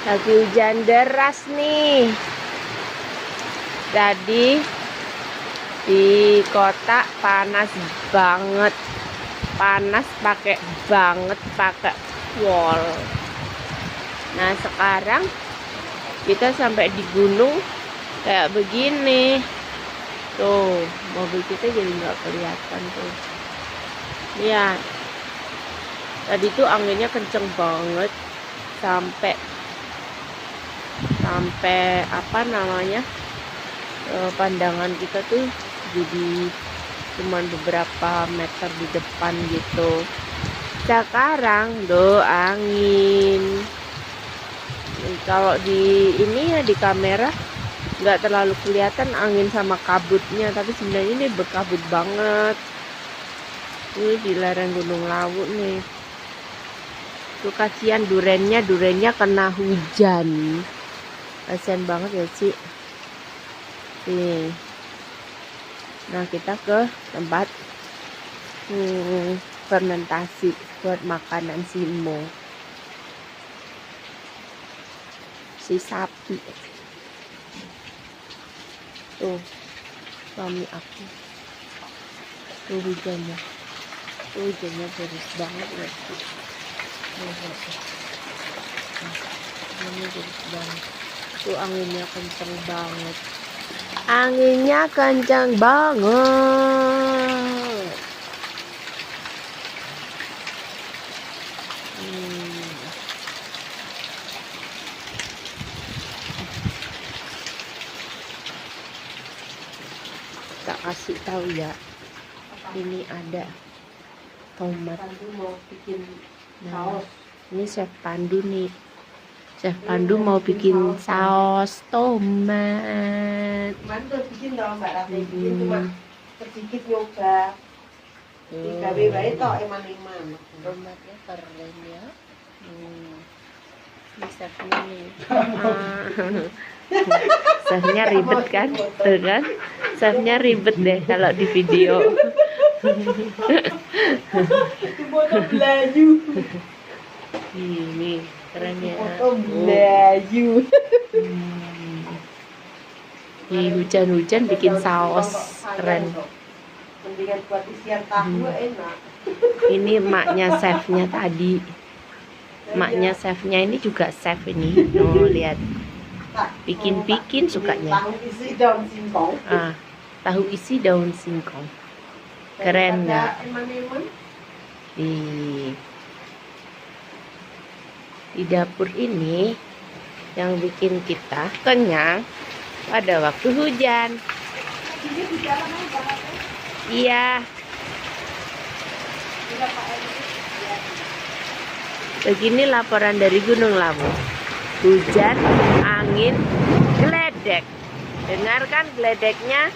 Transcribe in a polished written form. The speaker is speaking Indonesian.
Lagi hujan deras nih. Jadi di kota panas banget. Panas pakai wall. Nah, sekarang kita sampai di gunung kayak begini. Tuh, mobil kita jadi nggak kelihatan tuh. Lihat. Tadi tuh anginnya kenceng banget sampai apa namanya? Pandangan kita tuh jadi cuman beberapa meter di depan gitu. Sekarang angin. Kalau di ini ya di kamera nggak terlalu kelihatan angin sama kabutnya, tapi sebenarnya ini berkabut banget. Ini di lereng Gunung Lawu nih. Tuh kasihan durennya kena hujan. Kasihan banget ya Ci. Nih. Nah, kita ke tempat fermentasi buat makanan Simo. Si sapi. Tuh, suami aku. Tuh hujannya. Tuh hujannya deras banget ya. Hujannya deras banget. Tuh anginnya kenceng banget. Anginnya kencang banget. Tak kasih tahu ya. Ini ada tomat. Mau bikin saus. Ini Chef Pandu nih. Chef Pandu mau bikin saus tomat. Mantu bikin dong Mbak Rati, bikin cuma sedikit nyoba. Digawe wae tok eman-eman. Tomatnya keren ya. Ini chefnya nih. Chefnya ribet kan? Tuh kan? Chefnya ribet deh kalau di video. Foto belayu. Ini keren ya. Foto belayu. Di hujan-hujan bikin saus keren. Mendingan buat isian tahu enak. Ini emaknya chefnya tadi. Emaknya chefnya ini juga chef ini. Oh, lihat. Bikin sukanya. Tahu isi daun singkong. Tahu isi daun singkong. Keren nggak? Eman-eman. Di dapur ini yang bikin kita kenyang pada waktu hujan. Iya. Begini laporan dari Gunung Lawu. Hujan, angin, geledek. Dengarkan geledeknya.